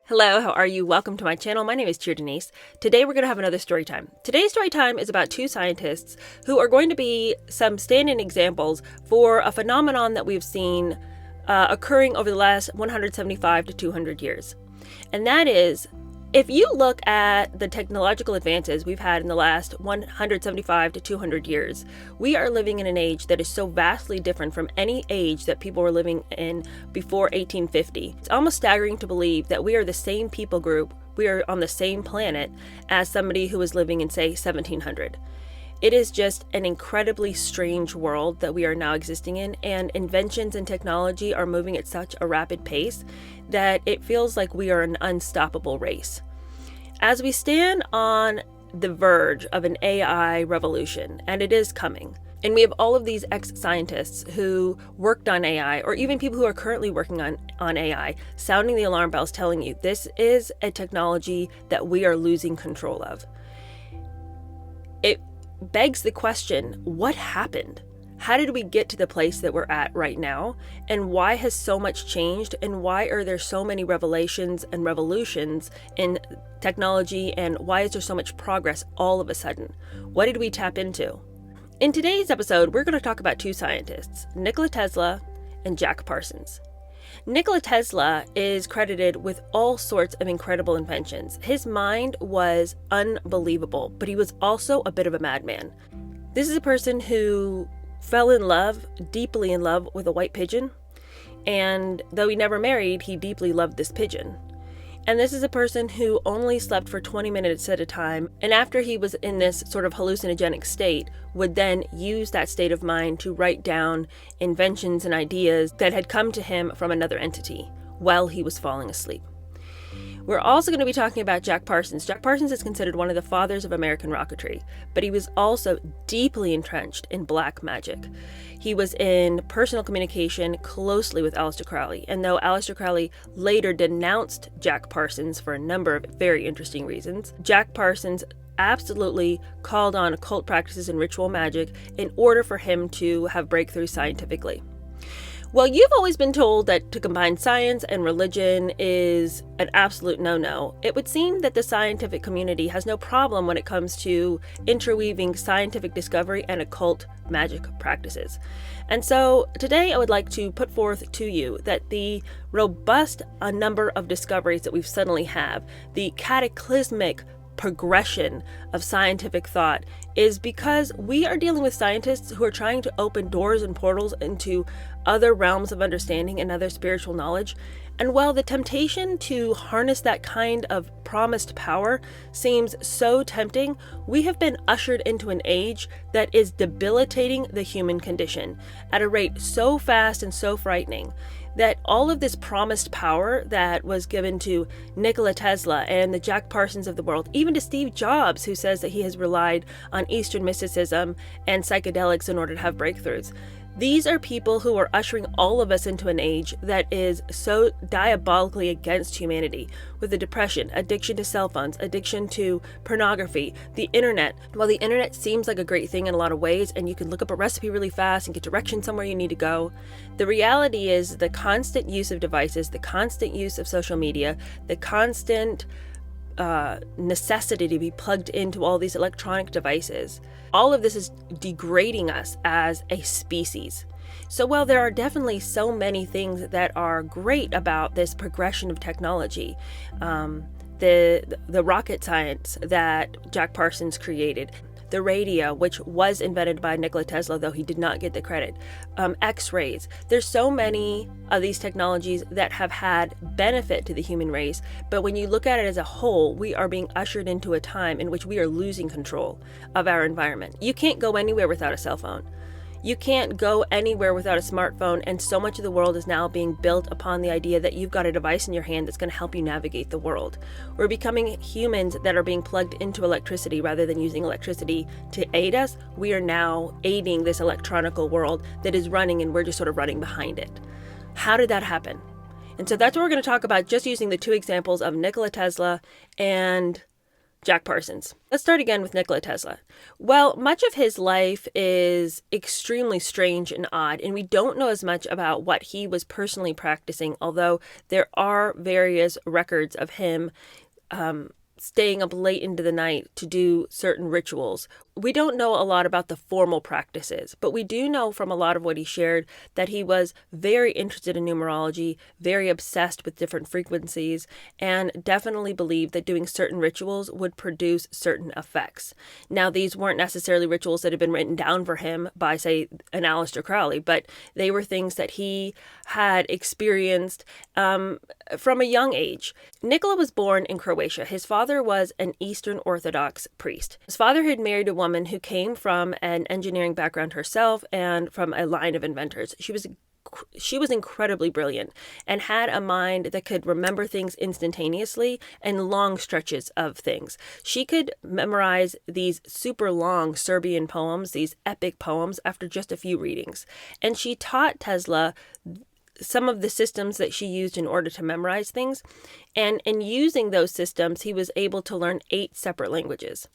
Hello, how are you? Welcome to my channel. My name is Cheer Denise. Today we're going to have another story time. Today's story time is about two scientists who are going to be some stand-in examples for a phenomenon that we've seen occurring over the last 175 to 200 years. And that is, if you look at the technological advances we've had in the last 175 to 200 years, we are living in an age that is so vastly different from any age that people were living in before 1850. It's almost staggering to believe that we are the same people group, we are on the same planet as somebody who was living in, say, 1700. It is just an incredibly strange world that we are now existing in, and inventions and technology are moving at such a rapid pace that it feels like we are an unstoppable race. As we stand on the verge of an AI revolution, and it is coming, and we have all of these ex-scientists who worked on AI, or even people who are currently working on AI, sounding the alarm bells telling you this is a technology that we are losing control of. It begs the question, what happened? How did we get to the place that we're at right now? And why has so much changed? And why are there so many revelations and revolutions in technology? And why is there so much progress all of a sudden? What did we tap into? In today's episode, we're going to talk about two scientists, Nikola Tesla and Jack Parsons. Nikola Tesla is credited with all sorts of incredible inventions. His mind was unbelievable, but he was also a bit of a madman. This is a person who fell in love, deeply in love, with a white pigeon, and though he never married, he deeply loved this pigeon. And this is a person who only slept for 20 minutes at a time, and after he was in this sort of hallucinogenic state, would then use that state of mind to write down inventions and ideas that had come to him from another entity while he was falling asleep. We're also going to be talking about Jack Parsons. Jack Parsons is considered one of the fathers of American rocketry, but he was also deeply entrenched in black magic. He was in personal communication closely with Aleister Crowley, and though Aleister Crowley later denounced Jack Parsons for a number of very interesting reasons, Jack Parsons absolutely called on occult practices and ritual magic in order for him to have breakthroughs scientifically. Well, you've always been told that to combine science and religion is an absolute no-no. It would seem that the scientific community has no problem when it comes to interweaving scientific discovery and occult magic practices. And so today I would like to put forth to you that the robust number of discoveries that we've suddenly have, the cataclysmic progression of scientific thought, is because we are dealing with scientists who are trying to open doors and portals into other realms of understanding and other spiritual knowledge. And while the temptation to harness that kind of promised power seems so tempting, we have been ushered into an age that is debilitating the human condition at a rate so fast and so frightening that all of this promised power that was given to Nikola Tesla and the Jack Parsons of the world, even to Steve Jobs, who says that he has relied on Eastern mysticism and psychedelics in order to have breakthroughs. These are people who are ushering all of us into an age that is so diabolically against humanity, with the depression, addiction to cell phones, addiction to pornography, the internet. While the internet seems like a great thing in a lot of ways, and you can look up a recipe really fast and get directions somewhere you need to go, the reality is the constant use of devices, the constant use of social media, the constant necessity to be plugged into all these electronic devices. All of this is degrading us as a species. So while there are definitely so many things that are great about this progression of technology, the rocket science that Jack Parsons created, the radio, which was invented by Nikola Tesla, though he did not get the credit, X-rays. There's so many of these technologies that have had benefit to the human race, but when you look at it as a whole, we are being ushered into a time in which we are losing control of our environment. You can't go anywhere without a cell phone. You can't go anywhere without a smartphone, and so much of the world is now being built upon the idea that you've got a device in your hand that's going to help you navigate the world. We're becoming humans that are being plugged into electricity rather than using electricity to aid us. We are now aiding this electronical world that is running, and we're just sort of running behind it. How did that happen? And so that's what we're going to talk about, just using the two examples of Nikola Tesla and Jack Parsons. Let's start again with Nikola Tesla. Well, much of his life is extremely strange and odd, and we don't know as much about what he was personally practicing, although there are various records of him staying up late into the night to do certain rituals. We don't know a lot about the formal practices, but we do know from a lot of what he shared that he was very interested in numerology, very obsessed with different frequencies, and definitely believed that doing certain rituals would produce certain effects. Now, these weren't necessarily rituals that had been written down for him by, say, an Aleister Crowley, but they were things that he had experienced from a young age. Nikola was born in Croatia. His father was an Eastern Orthodox priest. His father had married a woman who came from an engineering background herself and from a line of inventors. She was incredibly brilliant and had a mind that could remember things instantaneously and long stretches of things. She could memorize these super long Serbian poems, these epic poems, after just a few readings. And she taught Tesla some of the systems that she used in order to memorize things. And in using those systems, he was able to learn 8 separate languages.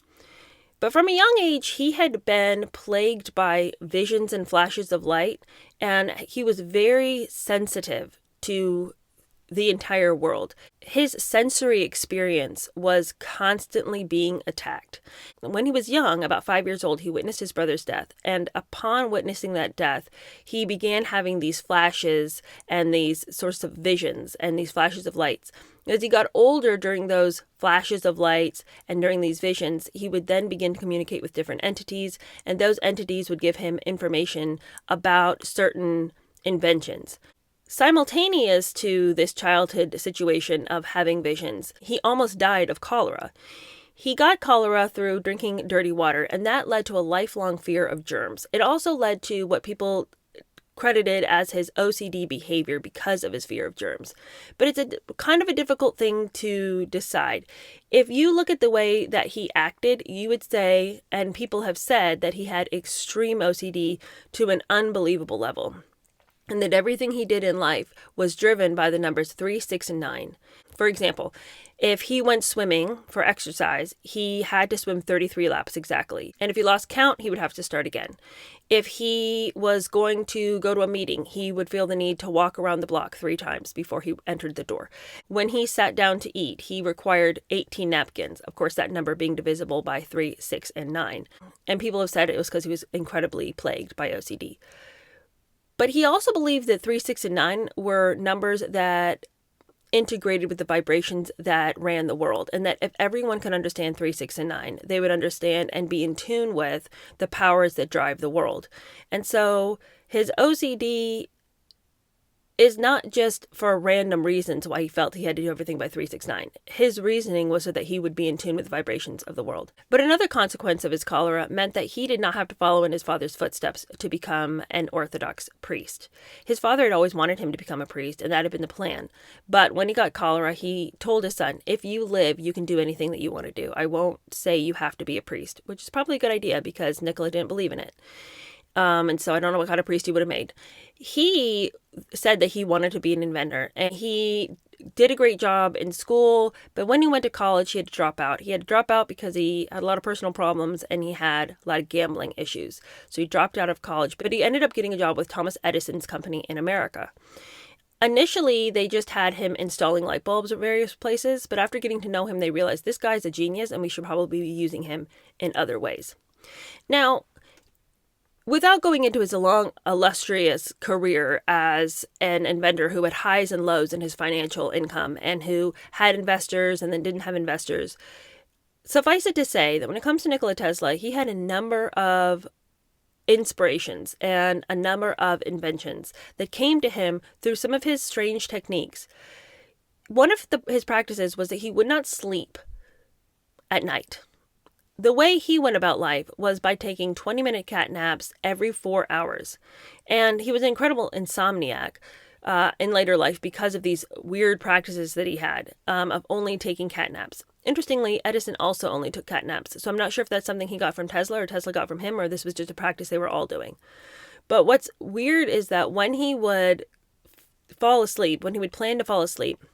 But from a young age, he had been plagued by visions and flashes of light, and he was very sensitive to the entire world. His sensory experience was constantly being attacked. When he was young, about 5 years old, he witnessed his brother's death. And upon witnessing that death, he began having these flashes and these sorts of visions and these flashes of lights. As he got older during those flashes of lights and during these visions, he would then begin to communicate with different entities, and those entities would give him information about certain inventions. Simultaneous to this childhood situation of having visions, he almost died of cholera. He got cholera through drinking dirty water, and that led to a lifelong fear of germs. It also led to what people credited as his OCD behavior because of his fear of germs. But it's a kind of a difficult thing to decide. If you look at the way that he acted, you would say, and people have said, that he had extreme OCD to an unbelievable level, and that everything he did in life was driven by the numbers 3, 6, and 9. For example, if he went swimming for exercise, he had to swim 33 laps exactly. And if he lost count, he would have to start again. If he was going to go to a meeting, he would feel the need to walk around the block 3 times before he entered the door. When he sat down to eat, he required 18 napkins. Of course, that number being divisible by 3, 6, and 9. And people have said it was because he was incredibly plagued by OCD. But he also believed that 3, 6, and 9 were numbers that integrated with the vibrations that ran the world, and that if everyone could understand 3, 6, and 9, they would understand and be in tune with the powers that drive the world. And so his OCD is not just for random reasons why he felt he had to do everything by 3, 6, 9. His reasoning was so that he would be in tune with the vibrations of the world. But another consequence of his cholera meant that he did not have to follow in his father's footsteps to become an Orthodox priest. His father had always wanted him to become a priest, and that had been the plan. But when he got cholera, he told his son, if you live, you can do anything that you want to do. I won't say you have to be a priest, which is probably a good idea because Nikola didn't believe in it. And so I don't know what kind of priest he would have made. He said that he wanted to be an inventor, and he did a great job in school, but when he went to college, he had to drop out. He had to drop out because he had a lot of personal problems and he had a lot of gambling issues. So he dropped out of college, but he ended up getting a job with Thomas Edison's company in America. Initially, they just had him installing light bulbs at various places, but after getting to know him, they realized this guy's a genius and we should probably be using him in other ways. Now, without going into his long, illustrious career as an inventor who had highs and lows in his financial income and who had investors and then didn't have investors, suffice it to say that when it comes to Nikola Tesla, he had a number of inspirations and a number of inventions that came to him through some of his strange techniques. One of his practices was that he would not sleep at night. The way he went about life was by taking 20-minute cat naps every 4 hours. And he was an incredible insomniac in later life because of these weird practices that he had of only taking cat naps. Interestingly, Edison also only took cat naps. So I'm not sure if that's something he got from Tesla or Tesla got from him, or this was just a practice they were all doing. But what's weird is that when he would fall asleep, when he would plan to fall asleep,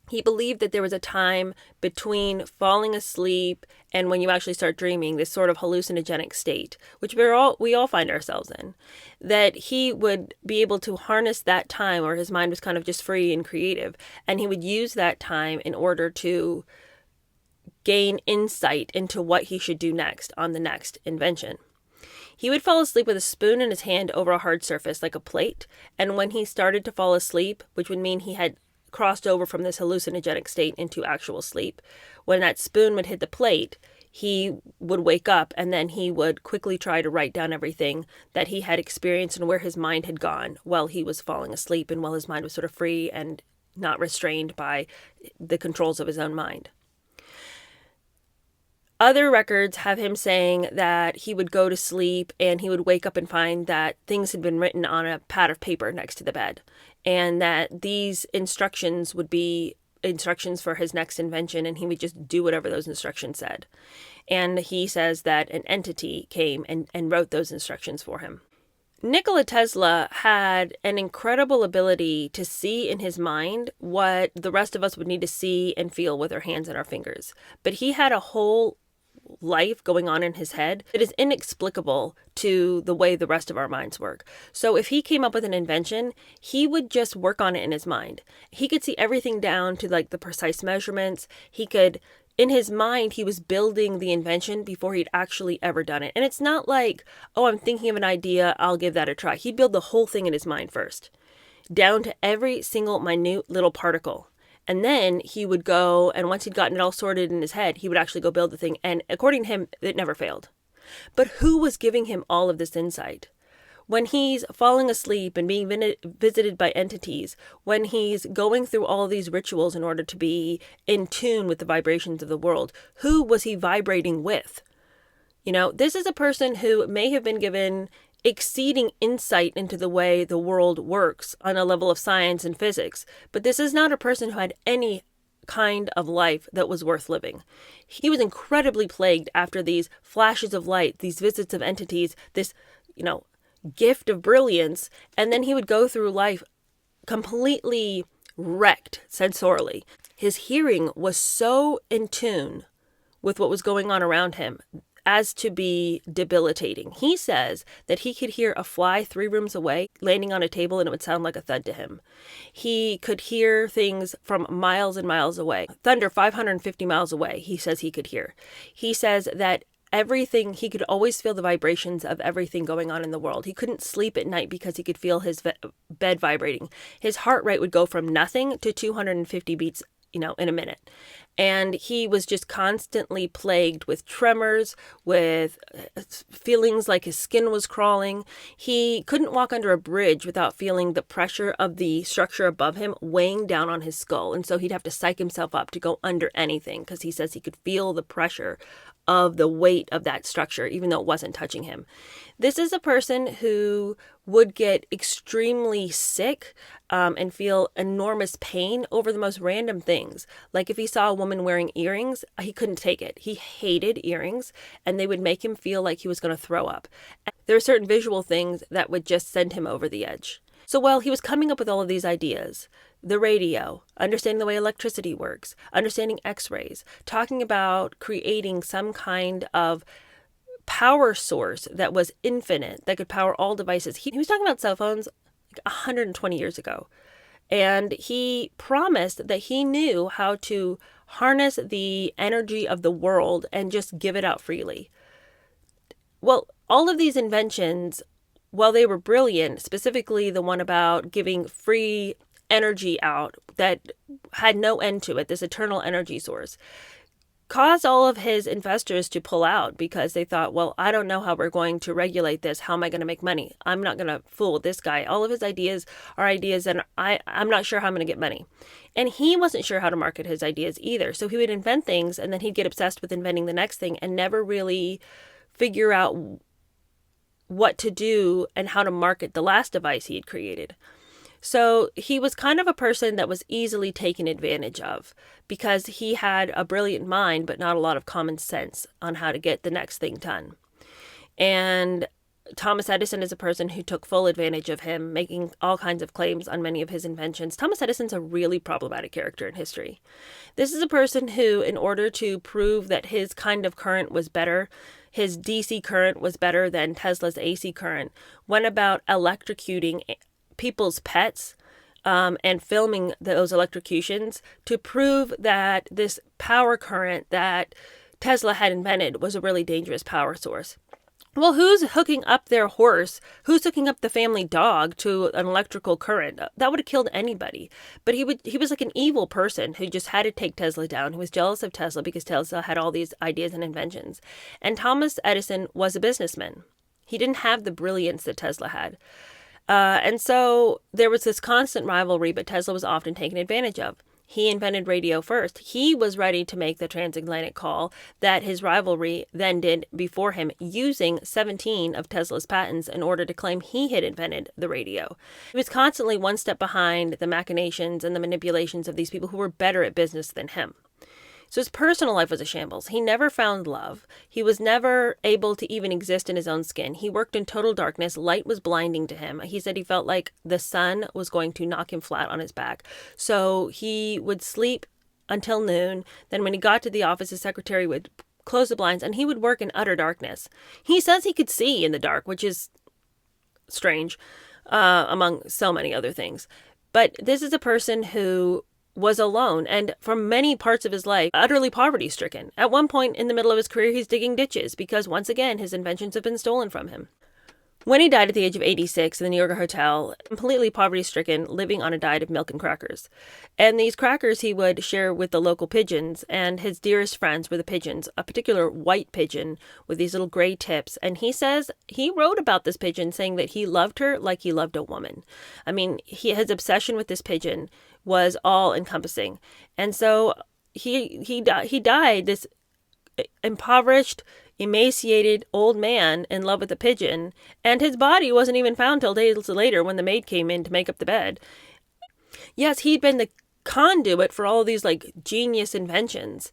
He believed that there was a time between falling asleep and when you actually start dreaming, this sort of hallucinogenic state, which we all find ourselves in, that he would be able to harness that time, or his mind was kind of just free and creative, and he would use that time in order to gain insight into what he should do next on the next invention. He would fall asleep with a spoon in his hand over a hard surface like a plate, and when he started to fall asleep, which would mean he had crossed over from this hallucinogenic state into actual sleep, when that spoon would hit the plate, he would wake up, and then he would quickly try to write down everything that he had experienced and where his mind had gone while he was falling asleep and while his mind was sort of free and not restrained by the controls of his own mind. Other records have him saying that he would go to sleep and he would wake up and find that things had been written on a pad of paper next to the bed, and that these instructions would be instructions for his next invention, and he would just do whatever those instructions said. And he says that an entity came and wrote those instructions for him. Nikola Tesla had an incredible ability to see in his mind what the rest of us would need to see and feel with our hands and our fingers. But he had a whole life going on in his head that is inexplicable to the way the rest of our minds work. So if he came up with an invention, he would just work on it in his mind. He could see everything down to like the precise measurements. In his mind, he was building the invention before he'd actually ever done it. And it's not like, oh, I'm thinking of an idea, I'll give that a try. He'd build the whole thing in his mind first, down to every single minute little particle. And then he would go, and once he'd gotten it all sorted in his head, he would actually go build the thing. And according to him, it never failed. But who was giving him all of this insight? When he's falling asleep and being visited by entities, when he's going through all of these rituals in order to be in tune with the vibrations of the world, who was he vibrating with? You know, this is a person who may have been given exceeding insight into the way the world works on a level of science and physics. But this is not a person who had any kind of life that was worth living. He was incredibly plagued after these flashes of light, these visits of entities, this, gift of brilliance. And then he would go through life completely wrecked sensorially. His hearing was so in tune with what was going on around him as to be debilitating. He says that he could hear a fly 3 rooms away landing on a table and it would sound like a thud to him. He could hear things from miles and miles away. Thunder 550 miles away, he says he could hear. He says that he could always feel the vibrations of everything going on in the world. He couldn't sleep at night because he could feel his bed vibrating. His heart rate would go from nothing to 250 beats in a minute. And he was just constantly plagued with tremors, with feelings like his skin was crawling. He couldn't walk under a bridge without feeling the pressure of the structure above him weighing down on his skull. And so he'd have to psych himself up to go under anything because he says he could feel the pressure of the weight of that structure, even though it wasn't touching him. This is a person who would get extremely sick and feel enormous pain over the most random things. Like if he saw a woman wearing earrings, he couldn't take it. He hated earrings, and they would make him feel like he was going to throw up. And there are certain visual things that would just send him over the edge. So while he was coming up with all of these ideas, the radio, understanding the way electricity works, understanding x-rays, talking about creating some kind of power source that was infinite, that could power all devices. He was talking about cell phones like 120 years ago. And he promised that he knew how to harness the energy of the world and just give it out freely. Well, all of these inventions, while they were brilliant, specifically the one about giving free energy out that had no end to it, this eternal energy source, caused all of his investors to pull out because they thought, well, I don't know how we're going to regulate this. How am I going to make money? I'm not going to fool this guy. All of his ideas are ideas and I'm not sure how I'm going to get money. And he wasn't sure how to market his ideas either. So he would invent things and then he'd get obsessed with inventing the next thing and never really figure out what to do and how to market the last device he had created. So he was kind of a person that was easily taken advantage of because he had a brilliant mind, but not a lot of common sense on how to get the next thing done. And Thomas Edison is a person who took full advantage of him, making all kinds of claims on many of his inventions. Thomas Edison's a really problematic character in history. This is a person who, in order to prove that his kind of current was better, his DC current was better than Tesla's AC current, went about electrocuting people's pets and filming those electrocutions to prove that this power current that Tesla had invented was a really dangerous power source. Well, who's hooking up their horse? Who's hooking up the family dog to an electrical current? That would have killed anybody. But he was like an evil person who just had to take Tesla down, who was jealous of Tesla because Tesla had all these ideas and inventions. And Thomas Edison was a businessman. He didn't have the brilliance that Tesla had. And so there was this constant rivalry, but Tesla was often taken advantage of. He invented radio first. He was ready to make the transatlantic call that his rivalry then did before him, using 17 of Tesla's patents in order to claim he had invented the radio. He was constantly one step behind the machinations and the manipulations of these people who were better at business than him. So his personal life was a shambles. He never found love. He was never able to even exist in his own skin. He worked in total darkness. Light was blinding to him. He said he felt like the sun was going to knock him flat on his back. So he would sleep until noon. Then when he got to the office, his secretary would close the blinds and he would work in utter darkness. He says he could see in the dark, which is strange, among so many other things. But this is a person who was alone and for many parts of his life utterly poverty stricken. At one point in the middle of his career, he's digging ditches because once again his inventions have been stolen from him. When he died at the age of 86 in the New Yorker hotel, completely poverty stricken, living on a diet of milk and crackers. And these crackers he would share with the local pigeons, and his dearest friends were the pigeons, a particular white pigeon with these little gray tips. And he says he wrote about this pigeon saying that he loved her like he loved a woman. I mean, his obsession with this pigeon was all encompassing. And so he died this impoverished, emaciated old man in love with a pigeon, and his body wasn't even found till days later when the maid came in to make up the bed. Yes, he'd been the conduit for all these like genius inventions.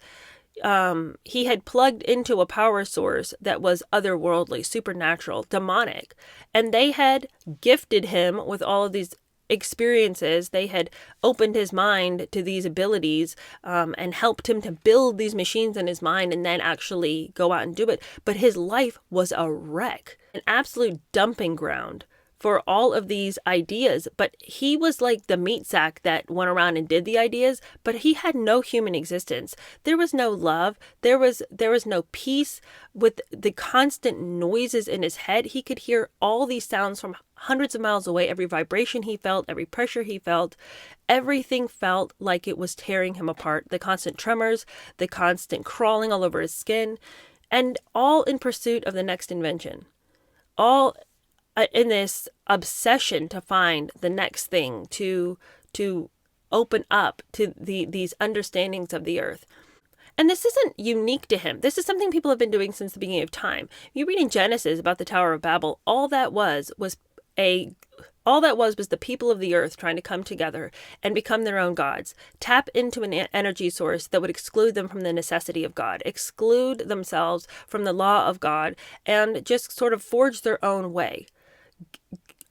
He had plugged into a power source that was otherworldly, supernatural, demonic, and they had gifted him with all of these experiences. They had opened his mind to these abilities and helped him to build these machines in his mind and then actually go out and do it. But his life was a wreck, an absolute dumping ground for all of these ideas. But he was like the meat sack that went around and did the ideas, but he had no human existence. There was no love. There was no peace. With the constant noises in his head, he could hear all these sounds from hundreds of miles away. Every vibration he felt, every pressure he felt, everything felt like it was tearing him apart. The constant tremors, the constant crawling all over his skin, and all in pursuit of the next invention. All in this obsession to find the next thing, to open up to these understandings of the earth. And this isn't unique to him. This is something people have been doing since the beginning of time. You read in Genesis about the Tower of Babel, all that was the people of the earth trying to come together and become their own gods, tap into an energy source that would exclude them from the necessity of God, exclude themselves from the law of God, and just sort of forge their own way.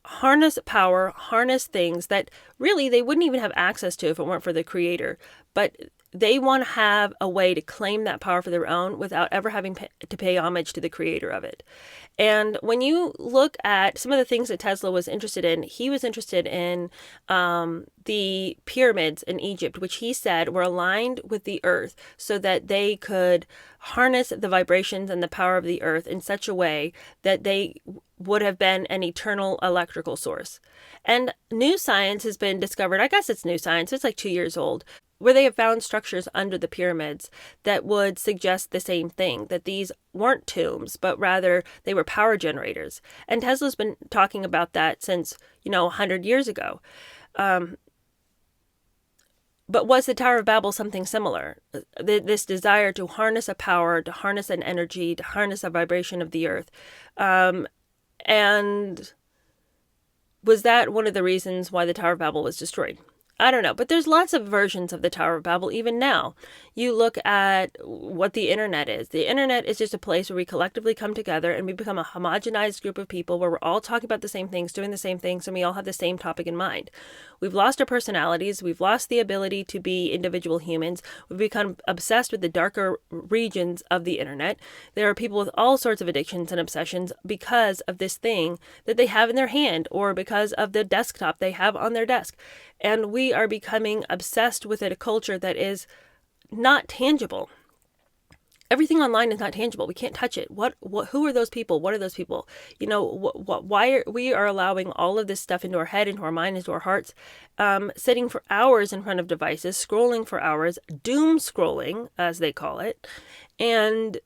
Harness power, harness things that really they wouldn't even have access to if it weren't for the Creator. But they want to have a way to claim that power for their own without ever having to pay homage to the creator of it. And when you look at some of the things that Tesla was interested in, he was interested in the pyramids in Egypt, which he said were aligned with the earth so that they could harness the vibrations and the power of the earth in such a way that they would have been an eternal electrical source. And new science has been discovered, I guess it's new science, it's like 2 years old, where they have found structures under the pyramids that would suggest the same thing, that these weren't tombs, but rather they were power generators. And Tesla's been talking about that since, 100 years ago. But was the Tower of Babel something similar? This desire to harness a power, to harness an energy, to harness a vibration of the earth. And was that one of the reasons why the Tower of Babel was destroyed? I don't know, but there's lots of versions of the Tower of Babel even now. You look at what the internet is. The internet is just a place where we collectively come together and we become a homogenized group of people where we're all talking about the same things, doing the same things, and we all have the same topic in mind. We've lost our personalities. We've lost the ability to be individual humans. We've become obsessed with the darker regions of the internet. There are people with all sorts of addictions and obsessions because of this thing that they have in their hand or because of the desktop they have on their desk. And we are becoming obsessed with a culture that is not tangible. Everything online is not tangible. We can't touch it. Who are those people? What are those people? Why we are allowing all of this stuff into our head, into our mind, into our hearts, sitting for hours in front of devices, scrolling for hours, doom scrolling, as they call it. And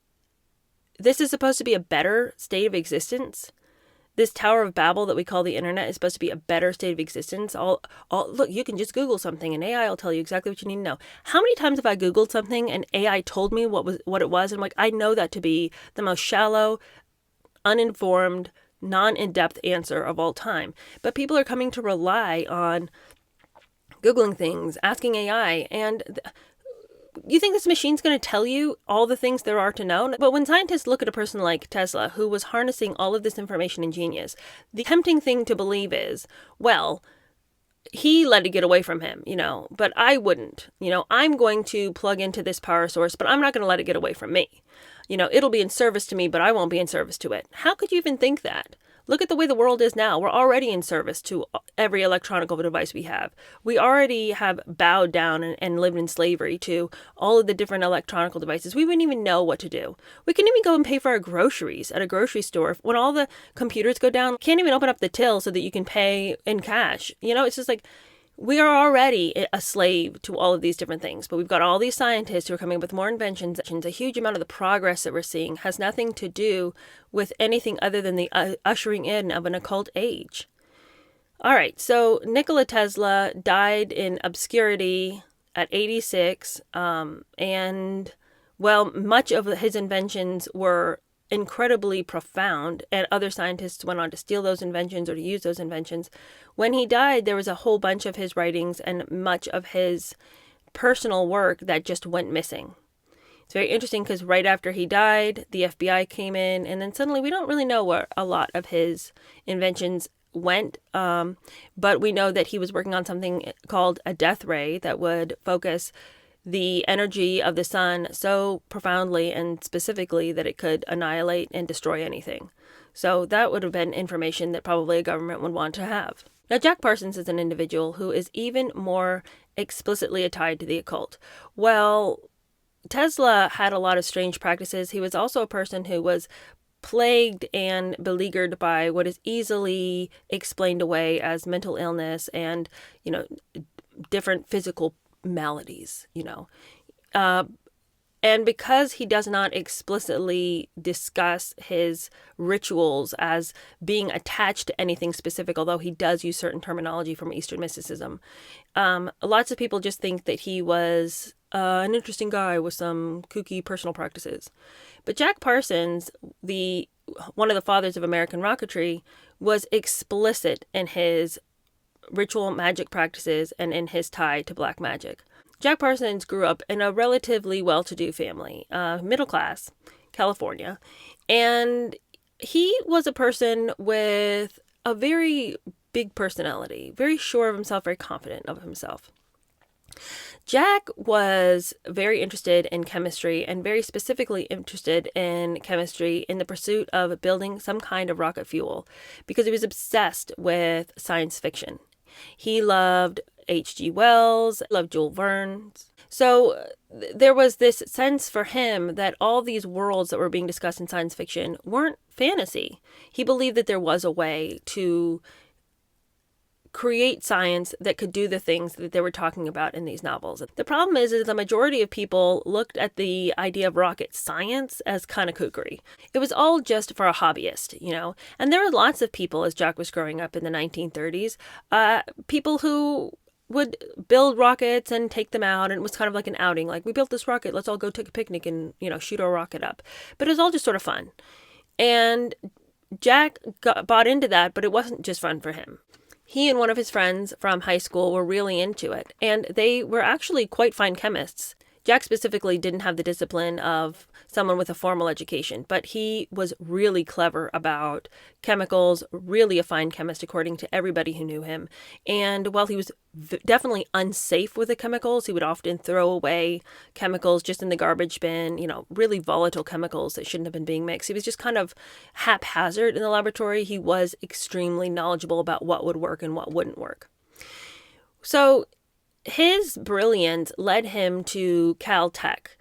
this is supposed to be a better state of existence. This Tower of Babel that we call the internet is supposed to be a better state of existence. Look, you can just Google something and AI will tell you exactly what you need to know. How many times have I Googled something and AI told me what it was? And I'm like, I know that to be the most shallow, uninformed, non-in-depth answer of all time. But people are coming to rely on Googling things, asking AI, and you think this machine's going to tell you all the things there are to know? But when scientists look at a person like Tesla, who was harnessing all of this information in genius, the tempting thing to believe is, well, he let it get away from him, but I wouldn't. I'm going to plug into this power source, but I'm not going to let it get away from me. It'll be in service to me, but I won't be in service to it. How could you even think that? Look at the way the world is now. We're already in service to every electronic device we have. We already have bowed down and lived in slavery to all of the different electronic devices. We wouldn't even know what to do. We can even go and pay for our groceries at a grocery store. When all the computers go down, can't even open up the till so that you can pay in cash. It's just like, we are already a slave to all of these different things, but we've got all these scientists who are coming up with more inventions. A huge amount of the progress that we're seeing has nothing to do with anything other than the ushering in of an occult age. All right, so Nikola Tesla died in obscurity at 86, and, well, much of his inventions were incredibly profound, and other scientists went on to steal those inventions or to use those inventions. When he died, there was a whole bunch of his writings and much of his personal work that just went missing. It's very interesting because right after he died, the FBI came in, and then suddenly we don't really know where a lot of his inventions went, but we know that he was working on something called a death ray that would focus the energy of the sun so profoundly and specifically that it could annihilate and destroy anything. So that would have been information that probably a government would want to have. Now, Jack Parsons is an individual who is even more explicitly tied to the occult. Well, Tesla had a lot of strange practices. He was also a person who was plagued and beleaguered by what is easily explained away as mental illness and, different physical maladies, and because he does not explicitly discuss his rituals as being attached to anything specific, although he does use certain terminology from Eastern mysticism, lots of people just think that he was an interesting guy with some kooky personal practices. But Jack Parsons, one of the fathers of American rocketry, was explicit in his ritual magic practices and in his tie to black magic. Jack Parsons grew up in a relatively well-to-do family, middle class, California, and he was a person with a very big personality, very sure of himself, very confident of himself. Jack was very interested in chemistry and very specifically interested in chemistry in the pursuit of building some kind of rocket fuel because he was obsessed with science fiction. He loved H.G. Wells, loved Jules Verne. So there was this sense for him that all these worlds that were being discussed in science fiction weren't fantasy. He believed that there was a way to create science that could do the things that they were talking about in these novels. The problem is the majority of people looked at the idea of rocket science as kind of kookery. It was all just for a hobbyist, And there were lots of people, as Jack was growing up in the 1930s, people who would build rockets and take them out, and it was kind of like an outing. Like, we built this rocket, let's all go take a picnic and, shoot our rocket up. But it was all just sort of fun. And Jack bought into that, but it wasn't just fun for him. He and one of his friends from high school were really into it, and they were actually quite fine chemists. Jack specifically didn't have the discipline of someone with a formal education, but he was really clever about chemicals, really a fine chemist according to everybody who knew him. And while he was definitely unsafe with the chemicals, he would often throw away chemicals just in the garbage bin, really volatile chemicals that shouldn't have been being mixed. He was just kind of haphazard in the laboratory. He was extremely knowledgeable about what would work and what wouldn't work. So his brilliance led him to Caltech.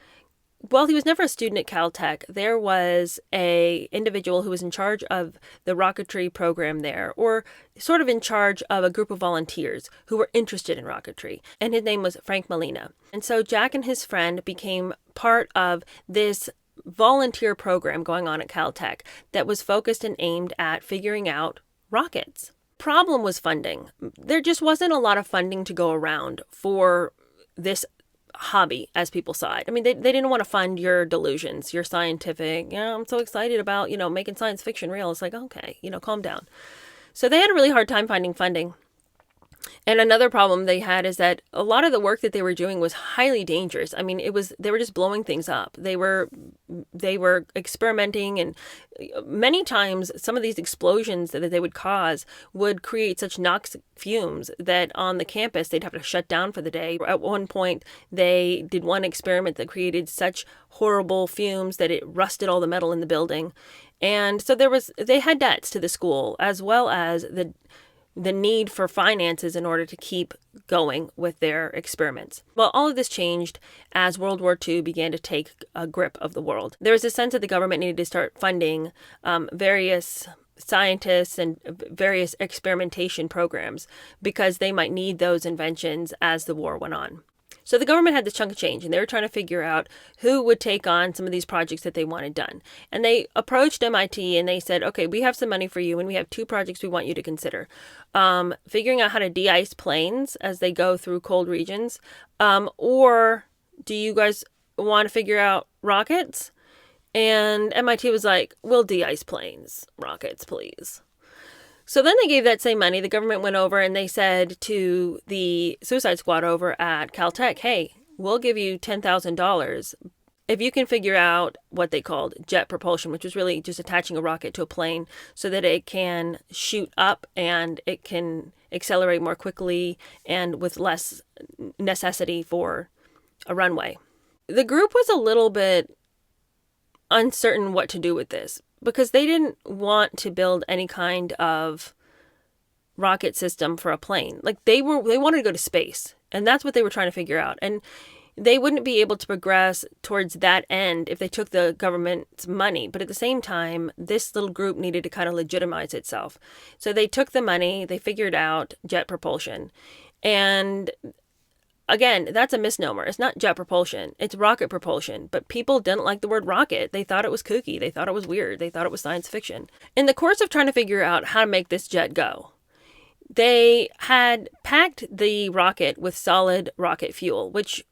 While he was never a student at Caltech, there was a individual who was in charge of the rocketry program there, or sort of in charge of a group of volunteers who were interested in rocketry. And his name was Frank Molina. And so Jack and his friend became part of this volunteer program going on at Caltech that was focused and aimed at figuring out rockets. Problem was funding. There just wasn't a lot of funding to go around for this hobby, as people saw it. I mean, they didn't want to fund your delusions, your scientific, I'm so excited about, making science fiction real. It's like, okay, calm down. So they had a really hard time finding funding. And another problem they had is that a lot of the work that they were doing was highly dangerous. I mean, they were just blowing things up. They were experimenting, and many times some of these explosions that they would cause would create such NOx fumes that on the campus they'd have to shut down for the day. At one point, they did one experiment that created such horrible fumes that it rusted all the metal in the building. And so they had debts to the school, as well as the need for finances in order to keep going with their experiments. Well, all of this changed as World War II began to take a grip of the world. There was a sense that the government needed to start funding various scientists and various experimentation programs because they might need those inventions as the war went on. So the government had this chunk of change, and they were trying to figure out who would take on some of these projects that they wanted done. And they approached MIT and they said, okay, we have some money for you, and we have 2 projects we want you to consider. Figuring out how to de-ice planes as they go through cold regions. Or do you guys want to figure out rockets? And MIT was like, we'll de-ice planes. Rockets, please. So then they gave that same money. The government went over and they said to the suicide squad over at Caltech, hey, we'll give you $10,000 if you can figure out what they called jet propulsion, which was really just attaching a rocket to a plane so that it can shoot up and it can accelerate more quickly and with less necessity for a runway. The group was a little bit uncertain what to do with this, because they didn't want to build any kind of rocket system for a plane. Like they wanted to go to space, and that's what they were trying to figure out. And they wouldn't be able to progress towards that end if they took the government's money. But at the same time, this little group needed to kind of legitimize itself. So they took the money, they figured out jet propulsion. And again, that's a misnomer. It's not jet propulsion. It's rocket propulsion. But people didn't like the word rocket. They thought it was kooky. They thought it was weird. They thought it was science fiction. In the course of trying to figure out how to make this jet go, they had packed the rocket with solid rocket fuel, which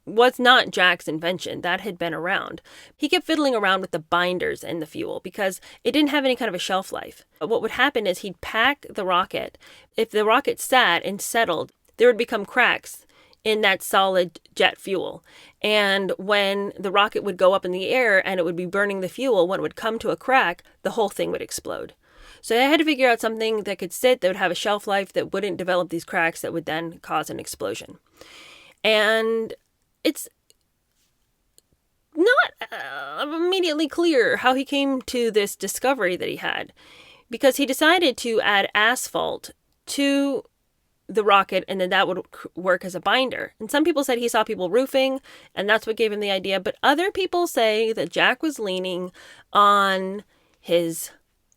was not Jack's invention. That had been around. He kept fiddling around with the binders and the fuel because it didn't have any kind of a shelf life. What would happen is he'd pack the rocket. If the rocket sat and settled, there would become cracks in that solid jet fuel. And when the rocket would go up in the air and it would be burning the fuel, when it would come to a crack, the whole thing would explode. So they had to figure out something that could sit, that would have a shelf life, that wouldn't develop these cracks that would then cause an explosion. And it's not immediately clear how he came to this discovery that he had, because he decided to add asphalt to the rocket, and then that would work as a binder. And some people said he saw people roofing, and that's what gave him the idea. But other people say that Jack was leaning on his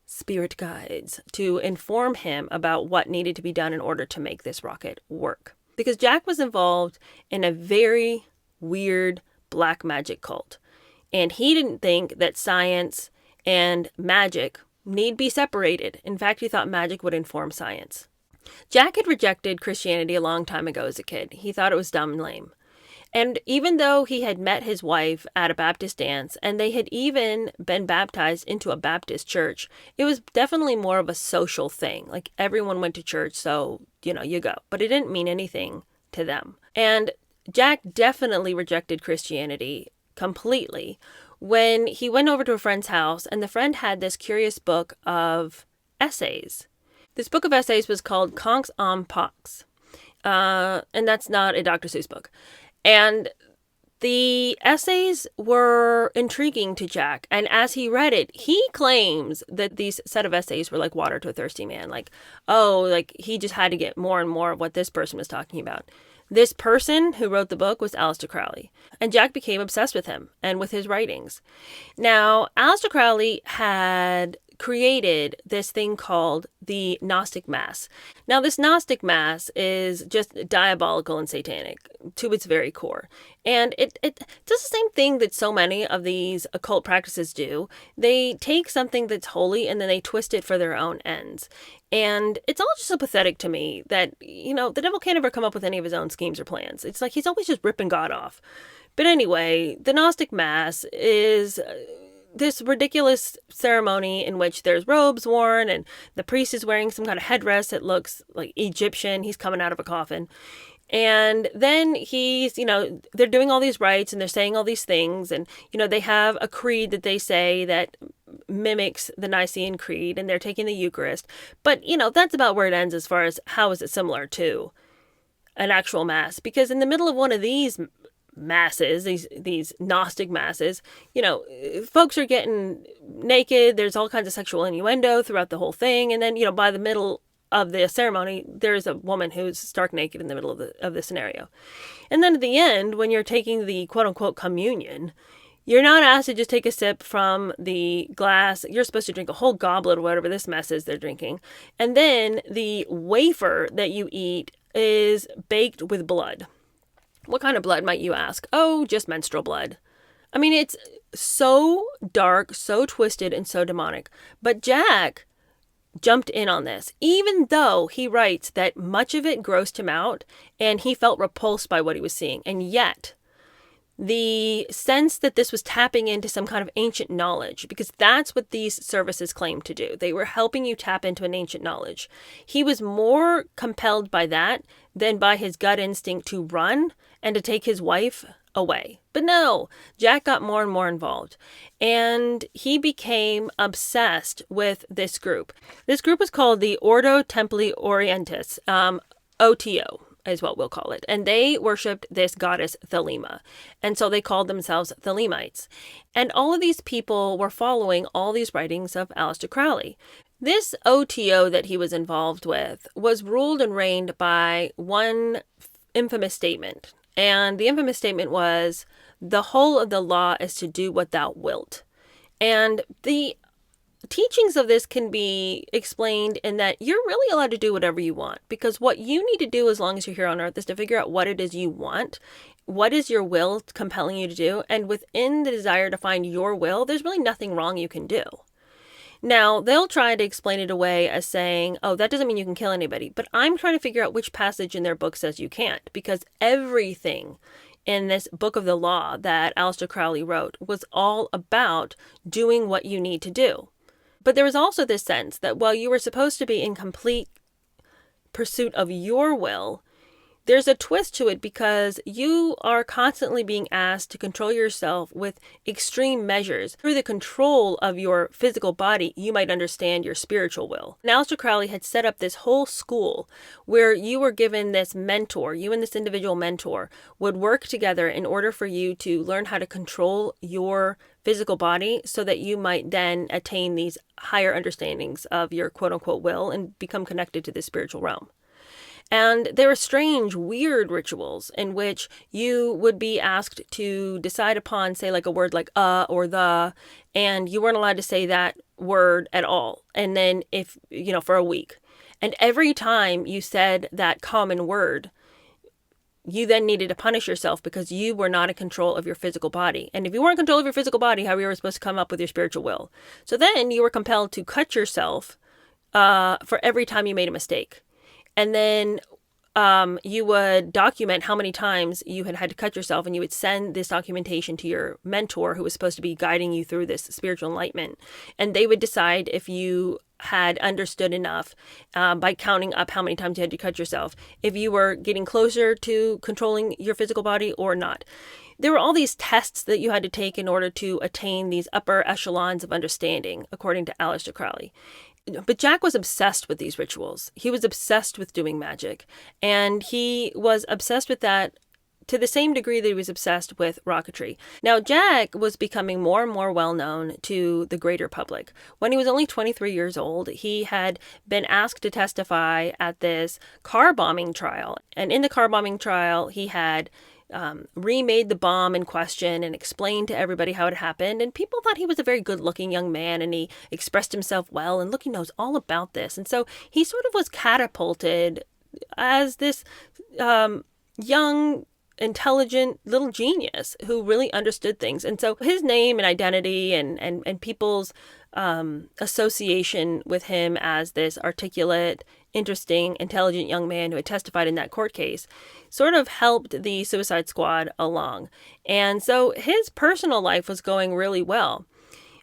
spirit guides to inform him about what needed to be done in order to make this rocket work. Because Jack was involved in a very weird black magic cult. And he didn't think that science and magic need be separated. In fact, he thought magic would inform science. Jack had rejected Christianity a long time ago as a kid. He thought it was dumb and lame. And even though he had met his wife at a Baptist dance and they had even been baptized into a Baptist church, it was definitely more of a social thing. Like everyone went to church, so, you go. But it didn't mean anything to them. And Jack definitely rejected Christianity completely when he went over to a friend's house and the friend had this curious book of essays. This book of essays was called Conks on Pox. And that's not a Dr. Seuss book. And the essays were intriguing to Jack. And as he read it, he claims that these set of essays were like water to a thirsty man. Like he just had to get more and more of what this person was talking about. This person who wrote the book was Aleister Crowley. And Jack became obsessed with him and with his writings. Now, Aleister Crowley had created this thing called the Gnostic Mass. Now, this Gnostic Mass is just diabolical and satanic to its very core. And it does the same thing that so many of these occult practices do. They take something that's holy and then they twist it for their own ends. And it's all just so pathetic to me that, the devil can't ever come up with any of his own schemes or plans. It's like he's always just ripping God off. But anyway, the Gnostic Mass is this ridiculous ceremony in which there's robes worn and the priest is wearing some kind of headdress that looks like Egyptian. He's coming out of a coffin. And then he's, they're doing all these rites and they're saying all these things. And, they have a creed that they say that mimics the Nicene Creed and they're taking the Eucharist. But, that's about where it ends as far as how is it similar to an actual mass. Because in the middle of one of these masses, these Gnostic masses, folks are getting naked. There's all kinds of sexual innuendo throughout the whole thing. And then, by the middle of the ceremony, there's a woman who's stark naked in the middle of the scenario. And then at the end, when you're taking the quote unquote communion, you're not asked to just take a sip from the glass. You're supposed to drink a whole goblet or whatever this mess is they're drinking. And then the wafer that you eat is baked with blood. What kind of blood, might you ask? Oh, just menstrual blood. I mean, it's so dark, so twisted, and so demonic. But Jack jumped in on this, even though he writes that much of it grossed him out and he felt repulsed by what he was seeing. And yet, the sense that this was tapping into some kind of ancient knowledge, because that's what these services claim to do. They were helping you tap into an ancient knowledge. He was more compelled by that than by his gut instinct to run and to take his wife away. But no, Jack got more and more involved, and he became obsessed with this group. This group was called the Ordo Templi Orientis, OTO. Is what we'll call it. And they worshipped this goddess Thelema. And so they called themselves Thelemites. And all of these people were following all these writings of Aleister Crowley. This OTO that he was involved with was ruled and reigned by one infamous statement. And the infamous statement was, the whole of the law is to do what thou wilt. And the teachings of this can be explained in that you're really allowed to do whatever you want, because what you need to do as long as you're here on earth is to figure out what it is you want. What is your will compelling you to do? And within the desire to find your will, there's really nothing wrong you can do. Now, they'll try to explain it away as saying, oh, that doesn't mean you can kill anybody. But I'm trying to figure out which passage in their book says you can't, because everything in this book of the law that Aleister Crowley wrote was all about doing what you need to do. But there was also this sense that while you were supposed to be in complete pursuit of your will, there's a twist to it because you are constantly being asked to control yourself with extreme measures. Through the control of your physical body, you might understand your spiritual will. And Aleister Crowley had set up this whole school where you were given this mentor, you and this individual mentor would work together in order for you to learn how to control your physical body so that you might then attain these higher understandings of your quote unquote will and become connected to the spiritual realm. And there are strange, weird rituals in which you would be asked to decide upon, say, like a word like or the, and you weren't allowed to say that word at all. And then for a week. And every time you said that common word, you then needed to punish yourself because you were not in control of your physical body. And if you weren't in control of your physical body, how were you supposed to come up with your spiritual will? So then you were compelled to cut yourself for every time you made a mistake. And then you would document how many times you had to cut yourself, and you would send this documentation to your mentor who was supposed to be guiding you through this spiritual enlightenment. And they would decide if you had understood enough by counting up how many times you had to cut yourself, if you were getting closer to controlling your physical body or not. There were all these tests that you had to take in order to attain these upper echelons of understanding, according to Aleister Crowley. But Jack was obsessed with these rituals. He was obsessed with doing magic. And he was obsessed with that to the same degree that he was obsessed with rocketry. Now, Jack was becoming more and more well-known to the greater public. When he was only 23 years old, he had been asked to testify at this car bombing trial. And in the car bombing trial, he had remade the bomb in question and explained to everybody how it happened. And people thought he was a very good-looking young man, and he expressed himself well, and look, he knows all about this. And so he sort of was catapulted as this young, intelligent little genius who really understood things. And so his name and identity and people's association with him as this articulate, interesting, intelligent young man who had testified in that court case sort of helped the Suicide Squad along. And so his personal life was going really well.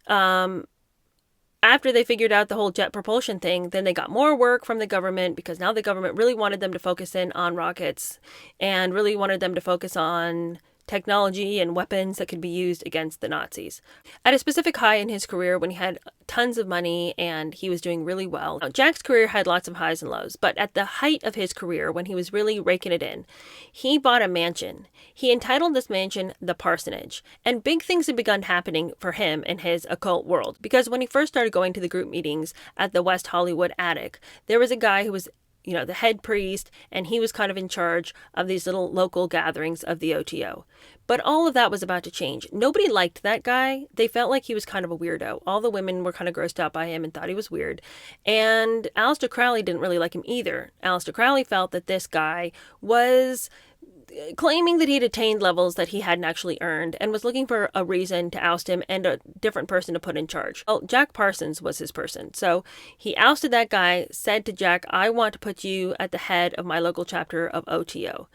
After they figured out the whole jet propulsion thing, then they got more work from the government, because now the government really wanted them to focus in on rockets and really wanted them to focus on technology and weapons that could be used against the Nazis. At a specific high in his career, when he had tons of money and he was doing really well. Now, Jack's career had lots of highs and lows, but at the height of his career, when he was really raking it in, he bought a mansion. He entitled this mansion The Parsonage, and big things had begun happening for him in his occult world, because when he first started going to the group meetings at the West Hollywood attic, there was a guy who was the head priest, and he was kind of in charge of these little local gatherings of the OTO. But all of that was about to change. Nobody liked that guy. They felt like he was kind of a weirdo. All the women were kind of grossed out by him and thought he was weird. And Aleister Crowley didn't really like him either. Aleister Crowley felt that this guy was claiming that he'd attained levels that he hadn't actually earned, and was looking for a reason to oust him and a different person to put in charge. Well, Jack Parsons was his person. So he ousted that guy, said to Jack, I want to put you at the head of my local chapter of OTO.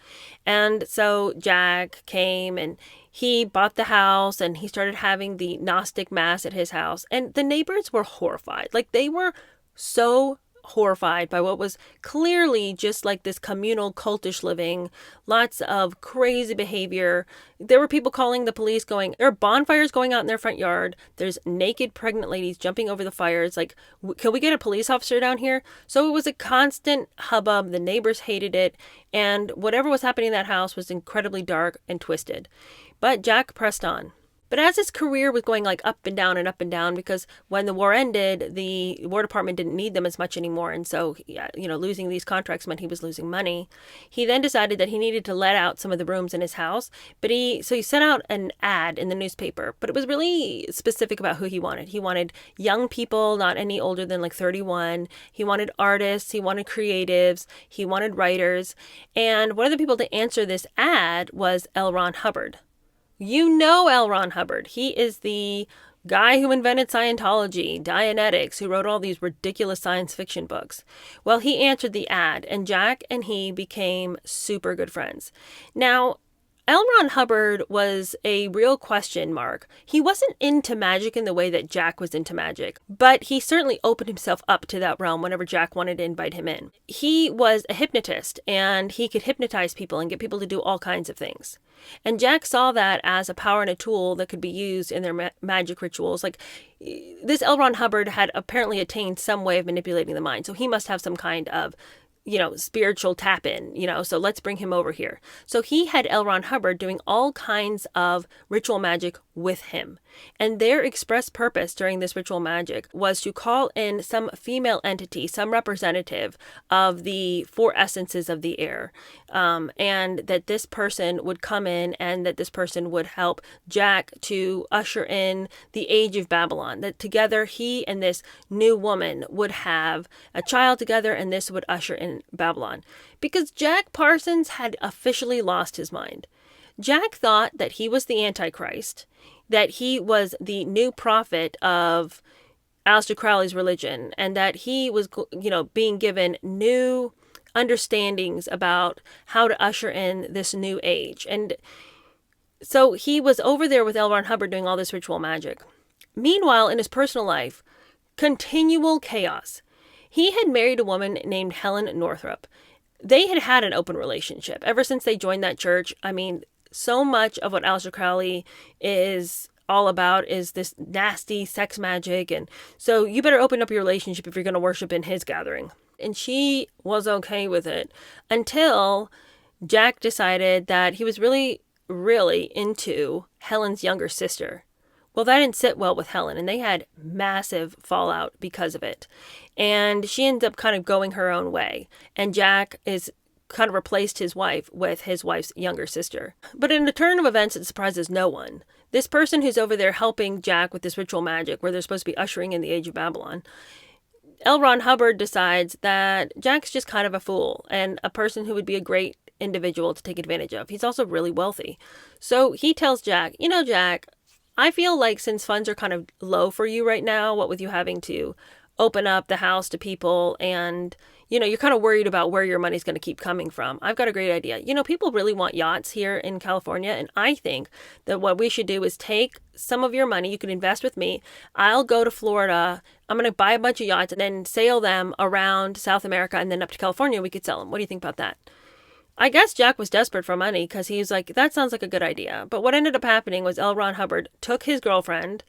And so Jack came and he bought the house, and he started having the Gnostic Mass at his house. And the neighbors were horrified. Like, they were so horrified by what was clearly just like this communal cultish living, lots of crazy behavior. There were people calling the police, going, there are bonfires going out in their front yard. There's naked pregnant ladies jumping over the fires. Like, can we get a police officer down here? So it was a constant hubbub. The neighbors hated it. And whatever was happening in that house was incredibly dark and twisted. But Jack pressed on. But as his career was going like up and down, because when the war ended, the War Department didn't need them as much anymore. And so, losing these contracts meant he was losing money. He then decided that he needed to let out some of the rooms in his house. But he sent out an ad in the newspaper, but it was really specific about who he wanted. He wanted young people, not any older than like 31. He wanted artists. He wanted creatives. He wanted writers. And one of the people to answer this ad was L. Ron Hubbard. You know L. Ron Hubbard. He is the guy who invented Scientology, Dianetics, who wrote all these ridiculous science fiction books. Well, he answered the ad, and Jack and he became super good friends. Now, L. Ron Hubbard was a real question mark. He wasn't into magic in the way that Jack was into magic, but he certainly opened himself up to that realm whenever Jack wanted to invite him in. He was a hypnotist, and he could hypnotize people and get people to do all kinds of things. And Jack saw that as a power and a tool that could be used in their magic rituals. Like, this L. Ron Hubbard had apparently attained some way of manipulating the mind, so he must have some kind of spiritual tap in, so let's bring him over here. So he had L. Ron Hubbard doing all kinds of ritual magic with him. And their express purpose during this ritual magic was to call in some female entity, some representative of the four essences of the air. And that this person would come in, and that this person would help Jack to usher in the age of Babylon. That together he and this new woman would have a child together, and this would usher in Babylon. Because Jack Parsons had officially lost his mind. Jack thought that he was the Antichrist, that he was the new prophet of Aleister Crowley's religion, and that he was, being given new understandings about how to usher in this new age. And so he was over there with L. Ron Hubbard doing all this ritual magic. Meanwhile, in his personal life, continual chaos. He had married a woman named Helen Northrup. They had had an open relationship ever since they joined that church. I mean, so much of what Aleister Crowley is all about is this nasty sex magic. And so you better open up your relationship if you're going to worship in his gathering. And she was okay with it until Jack decided that he was really into Helen's younger sister. Well, that didn't sit well with Helen, and they had massive fallout because of it. And she ends up kind of going her own way. And Jack is kind of replaced his wife with his wife's younger sister. But in a turn of events that surprises no one, this person who's over there helping Jack with this ritual magic, where they're supposed to be ushering in the Age of Babylon, L. Ron Hubbard decides that Jack's just kind of a fool and a person who would be a great individual to take advantage of. He's also really wealthy. So he tells Jack, Jack, I feel like since funds are kind of low for you right now, what with you having to open up the house to people and, you're kind of worried about where your money's going to keep coming from. I've got a great idea. People really want yachts here in California. And I think that what we should do is take some of your money. You can invest with me. I'll go to Florida. I'm going to buy a bunch of yachts and then sail them around South America and then up to California. We could sell them. What do you think about that? I guess Jack was desperate for money because he was like, that sounds like a good idea. But what ended up happening was L. Ron Hubbard took his girlfriend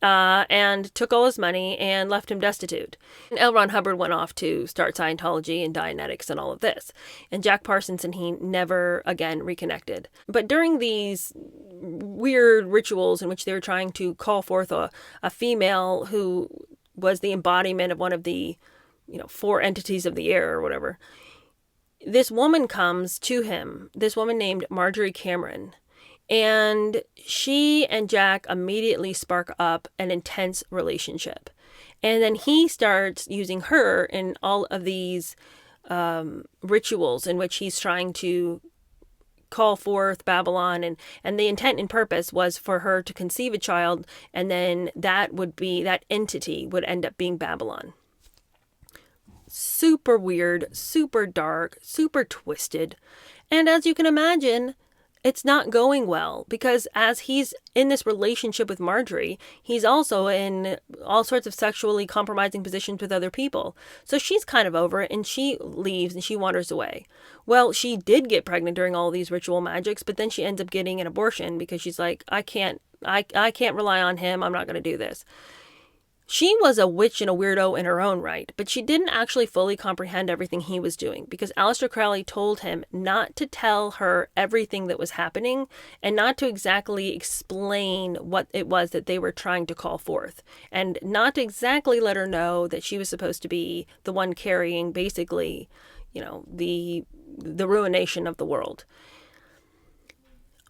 and took all his money and left him destitute. And L. Ron Hubbard went off to start Scientology and Dianetics and all of this. And Jack Parsons and he never again reconnected. But during these weird rituals in which they were trying to call forth a female who was the embodiment of one of the, 4 entities of the air or whatever, this woman comes to him, this woman named Marjorie Cameron, and she and Jack immediately spark up an intense relationship. And then he starts using her in all of these rituals in which he's trying to call forth Babylon. And the intent and purpose was for her to conceive a child, and then that entity would end up being Babylon. Super weird, super dark, super twisted. And as you can imagine, it's not going well because as he's in this relationship with Marjorie, he's also in all sorts of sexually compromising positions with other people. So she's kind of over it and she leaves and she wanders away. Well, she did get pregnant during all these ritual magics, but then she ends up getting an abortion because she's like, I can't rely on him. I'm not going to do this. She was a witch and a weirdo in her own right, but she didn't actually fully comprehend everything he was doing because Aleister Crowley told him not to tell her everything that was happening and not to exactly explain what it was that they were trying to call forth and not to exactly let her know that she was supposed to be the one carrying basically, the ruination of the world.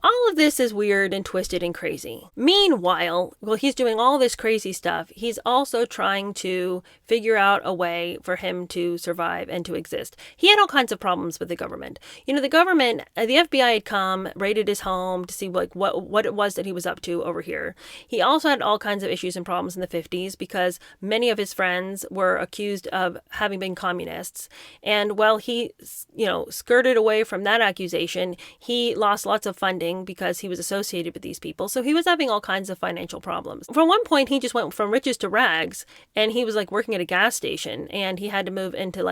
All of this is weird and twisted and crazy. Meanwhile, while he's doing all this crazy stuff, he's also trying to figure out a way for him to survive and to exist. He had all kinds of problems with the government. The government, the FBI had come, raided his home to see what it was that he was up to over here. He also had all kinds of issues and problems in the 50s because many of his friends were accused of having been communists. And while he, skirted away from that accusation, he lost lots of funding because he was associated with these people. So he was having all kinds of financial problems. From one point, he just went from riches to rags and he was working at a gas station and he had to move into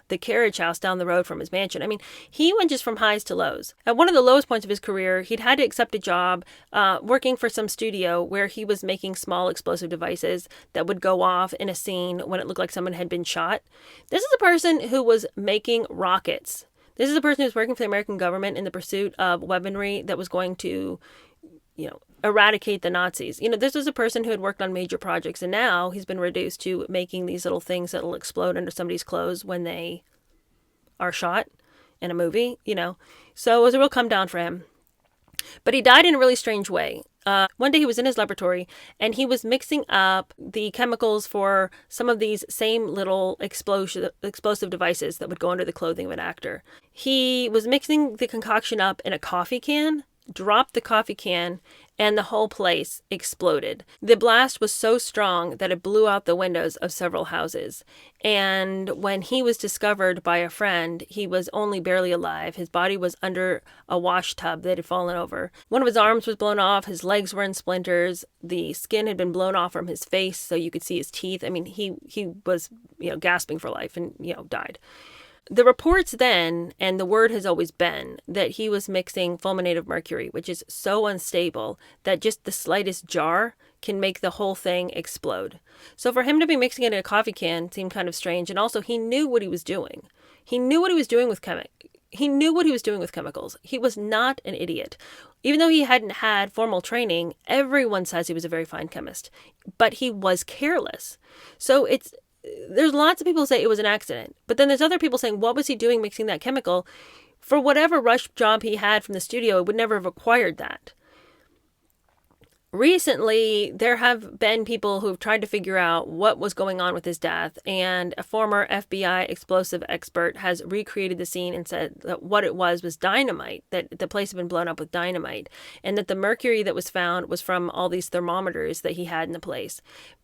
the carriage house down the road from his mansion. I mean, he went just from highs to lows. At one of the lowest points of his career, he'd had to accept a job working for some studio where he was making small explosive devices that would go off in a scene when it looked like someone had been shot. This is a person who was making rockets. This is a person who's working for the American government in the pursuit of weaponry that was going to, eradicate the Nazis. This was a person who had worked on major projects, and now he's been reduced to making these little things that'll explode under somebody's clothes when they are shot in a movie, So it was a real come down for him. But he died in a really strange way. One day he was in his laboratory and he was mixing up the chemicals for some of these same little explosive devices that would go under the clothing of an actor. He was mixing the concoction up in a coffee can dropped the coffee can, and the whole place exploded. The blast was so strong that it blew out the windows of several houses. And when he was discovered by a friend, he was only barely alive. His body was under a wash tub that had fallen over. One of his arms was blown off. His legs were in splinters. The skin had been blown off from his face, so you could see his teeth. I mean, he was, gasping for life and, died. The reports then, and the word has always been, that he was mixing fulminate of mercury, which is so unstable that just the slightest jar can make the whole thing explode. So for him to be mixing it in a coffee can seemed kind of strange. And also, he knew what he was doing. He knew what he was doing with chemicals. He was not an idiot. Even though he hadn't had formal training, everyone says he was a very fine chemist. But he was careless. So there's lots of people who say it was an accident, but then there's other people saying, what was he doing mixing that chemical? For whatever rush job he had from the studio, it would never have required that. Recently, there have been people who have tried to figure out what was going on with his death, and a former FBI explosive expert has recreated the scene and said that what it was dynamite, that the place had been blown up with dynamite, and that the mercury that was found was from all these thermometers that he had in the place.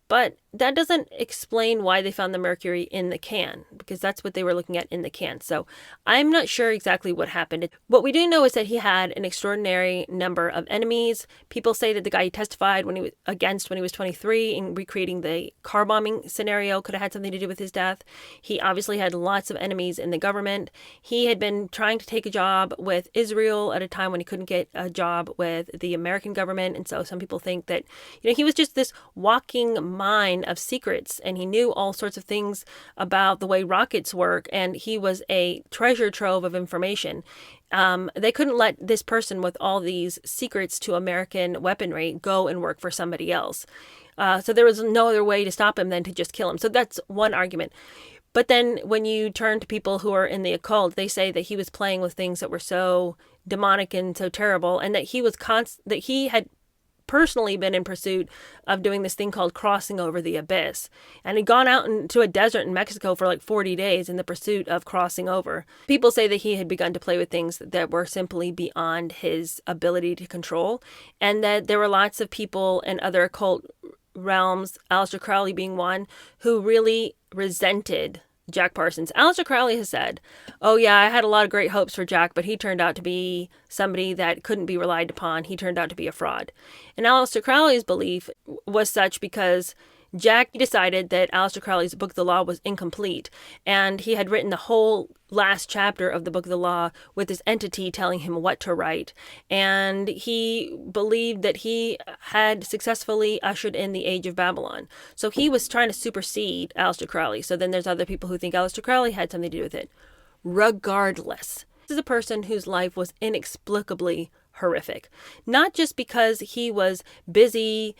But that doesn't explain why they found the mercury in the can, because that's what they were looking at in the can. So I'm not sure exactly what happened. What we do know is that he had an extraordinary number of enemies. People say that the guy he testified when he was 23 in recreating the car bombing scenario could have had something to do with his death. He obviously had lots of enemies in the government. He had been trying to take a job with Israel at a time when he couldn't get a job with the American government. And so some people think that, he was just this walking mine of secrets, and he knew all sorts of things about the way rockets work, and he was a treasure trove of information. They couldn't let this person with all these secrets to American weaponry go and work for somebody else. So there was no other way to stop him than to just kill him. So that's one argument. But then when you turn to people who are in the occult, they say that he was playing with things that were so demonic and so terrible, and that he had personally been in pursuit of doing this thing called crossing over the abyss, and had gone out into a desert in Mexico for like 40 days in the pursuit of crossing over. People say that he had begun to play with things that were simply beyond his ability to control, and that there were lots of people in other occult realms, Aleister Crowley being one, who really resented Jack Parsons. Aleister Crowley has said, "Oh yeah, I had a lot of great hopes for Jack, but he turned out to be somebody that couldn't be relied upon. He turned out to be a fraud." And Aleister Crowley's belief was such because Jack decided that Aleister Crowley's Book of the Law was incomplete, and he had written the whole last chapter of the Book of the Law with this entity telling him what to write. And he believed that he had successfully ushered in the Age of Babylon. So he was trying to supersede Aleister Crowley. So then there's other people who think Aleister Crowley had something to do with it. Regardless, this is a person whose life was inexplicably horrific. Not just because he was busy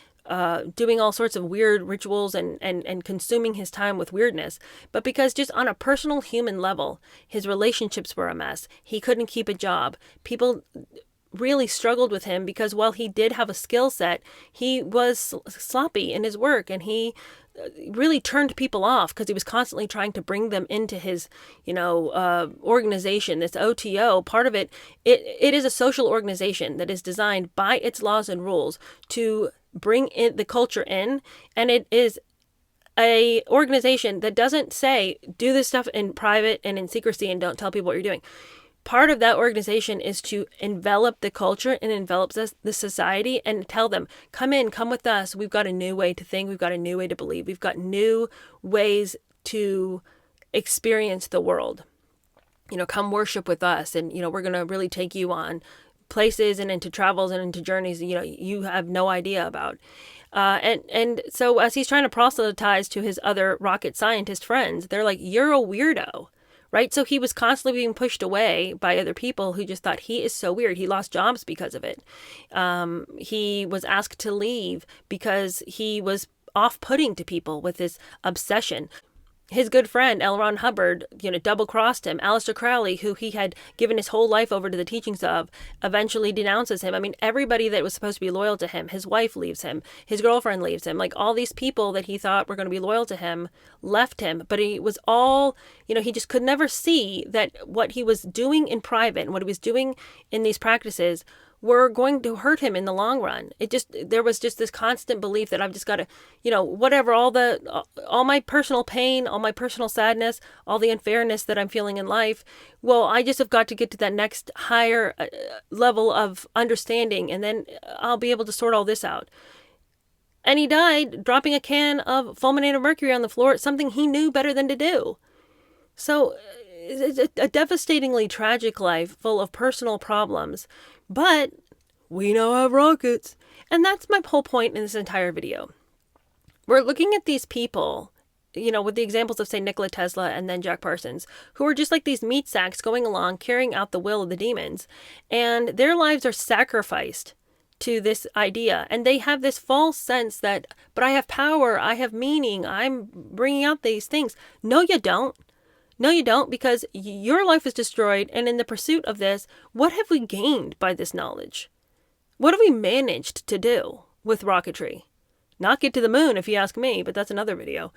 doing all sorts of weird rituals and consuming his time with weirdness, but because just on a personal human level, his relationships were a mess. He couldn't keep a job. People really struggled with him because while he did have a skill set, he was sloppy in his work, and he really turned people off because he was constantly trying to bring them into his, organization, this OTO. Part of it is a social organization that is designed by its laws and rules to bring in the culture in, and it is a organization that doesn't say do this stuff in private and in secrecy and don't tell people what you're doing. Part of that organization is to envelop the culture and envelop the society and tell them, come with us. We've got a new way to think. We've got a new way to believe. We've got new ways to experience the world. Come worship with us, and, we're going to really take you on places and into travels and into journeys you have no idea about. And so as he's trying to proselytize to his other rocket scientist friends, they're like, you're a weirdo, right? So he was constantly being pushed away by other people who just thought he is so weird. He lost jobs because of it. He was asked to leave because he was off-putting to people with his obsession. His good friend, L. Ron Hubbard, double-crossed him. Aleister Crowley, who he had given his whole life over to the teachings of, eventually denounces him. I mean, everybody that was supposed to be loyal to him, his wife leaves him, his girlfriend leaves him. Like, all these people that he thought were going to be loyal to him left him. But he was all, he just could never see that what he was doing in private and what he was doing in these practices were going to hurt him in the long run. There was just this constant belief that I've just got to, whatever, all my personal pain, all my personal sadness, all the unfairness that I'm feeling in life. Well, I just have got to get to that next higher level of understanding, and then I'll be able to sort all this out. And he died dropping a can of fulminated mercury on the floor, something he knew better than to do. So it's a devastatingly tragic life full of personal problems, but we now have rockets. And that's my whole point in this entire video. We're looking at these people, with the examples of, say, Nikola Tesla and then Jack Parsons, who are just like these meat sacks going along, carrying out the will of the demons. And their lives are sacrificed to this idea. And they have this false sense that, but I have power, I have meaning, I'm bringing out these things. No, you don't. No, you don't, because your life is destroyed. And in the pursuit of this, what have we gained by this knowledge? What have we managed to do with rocketry? Not get to the moon, if you ask me, but that's another video.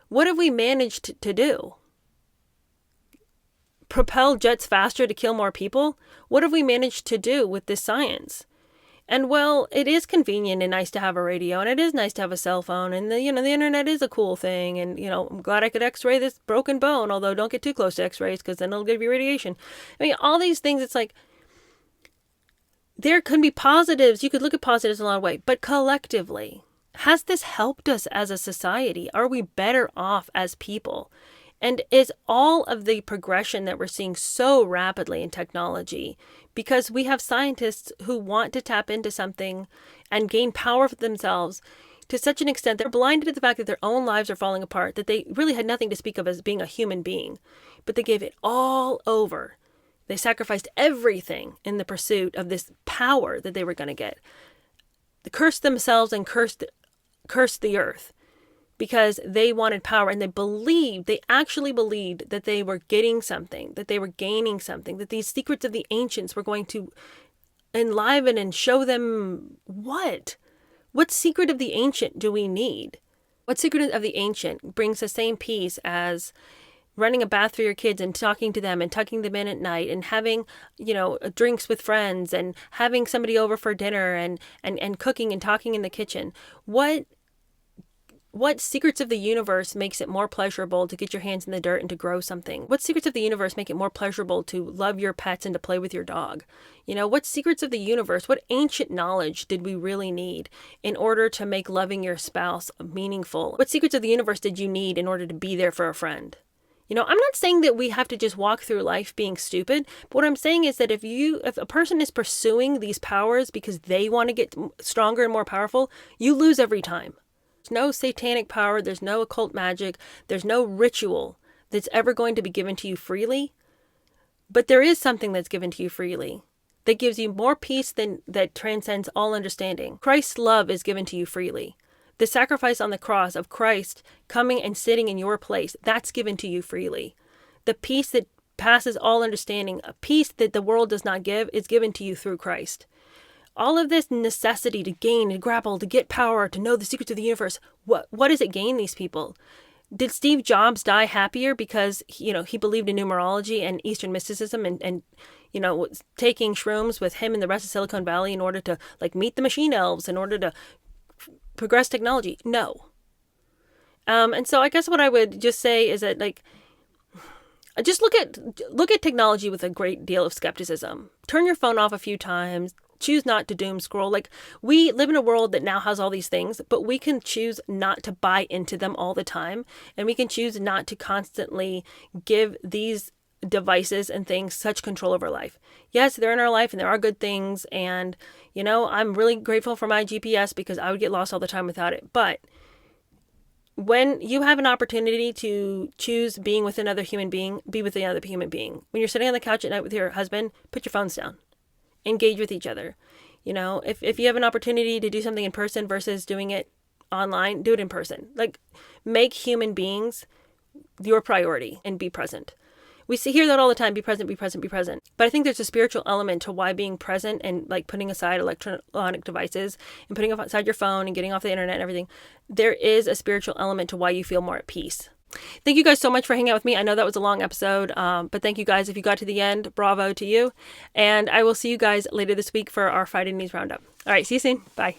What have we managed to do? Propel jets faster to kill more people? What have we managed to do with this science? And well, it is convenient and nice to have a radio, and it is nice to have a cell phone, and the internet is a cool thing, and I'm glad I could x-ray this broken bone, although don't get too close to x-rays because then it'll give you radiation. I mean, all these things, it's like, there can be positives. You could look at positives in a lot of ways, but collectively, has this helped us as a society? Are we better off as people? And is all of the progression that we're seeing so rapidly in technology because we have scientists who want to tap into something and gain power for themselves to such an extent they're blinded to the fact that their own lives are falling apart, that they really had nothing to speak of as being a human being, but they gave it all over. They sacrificed everything in the pursuit of this power that they were going to get. They cursed themselves and cursed the earth, because they wanted power, and they actually believed that they were getting something, that they were gaining something, that these secrets of the ancients were going to enliven and show them what? What secret of the ancient do we need? What secret of the ancient brings the same peace as running a bath for your kids and talking to them and tucking them in at night and having, drinks with friends and having somebody over for dinner and cooking and talking in the kitchen? What secrets of the universe makes it more pleasurable to get your hands in the dirt and to grow something? What secrets of the universe make it more pleasurable to love your pets and to play with your dog? What secrets of the universe, what ancient knowledge did we really need in order to make loving your spouse meaningful? What secrets of the universe did you need in order to be there for a friend? I'm not saying that we have to just walk through life being stupid, but what I'm saying is that if a person is pursuing these powers because they want to get stronger and more powerful, you lose every time. There's no satanic power, there's no occult magic, there's no ritual that's ever going to be given to you freely. But there is something that's given to you freely that gives you more peace that transcends all understanding. Christ's love is given to you freely. The sacrifice on the cross of Christ coming and sitting in your place, that's given to you freely. The peace that passes all understanding, a peace that the world does not give, is given to you through Christ. All of this necessity to gain, to grapple, to get power, to know the secrets of the universe, what does it gain these people? Did Steve Jobs die happier because, he believed in numerology and Eastern mysticism and was taking shrooms with him and the rest of Silicon Valley in order to, meet the machine elves, in order to progress technology? No. And so I guess what I would just say is that, just look at technology with a great deal of skepticism. Turn your phone off a few times. Choose not to doom scroll. We live in a world that now has all these things, but we can choose not to buy into them all the time. And we can choose not to constantly give these devices and things such control over life. Yes, they're in our life and there are good things. And, I'm really grateful for my GPS because I would get lost all the time without it. But when you have an opportunity to choose being with another human being, be with another human being. When you're sitting on the couch at night with your husband, put your phones down. Engage with each other. If you have an opportunity to do something in person versus doing it online, do it in person. Make human beings your priority and be present. We hear that all the time, be present, be present, be present. But I think there's a spiritual element to why being present and putting aside electronic devices and putting aside your phone and getting off the internet and everything, there is a spiritual element to why you feel more at peace. Thank you guys so much for hanging out with me. I know that was a long episode, but thank you guys. If you got to the end, bravo to you. And I will see you guys later this week for our Friday News Roundup. All right, see you soon. Bye.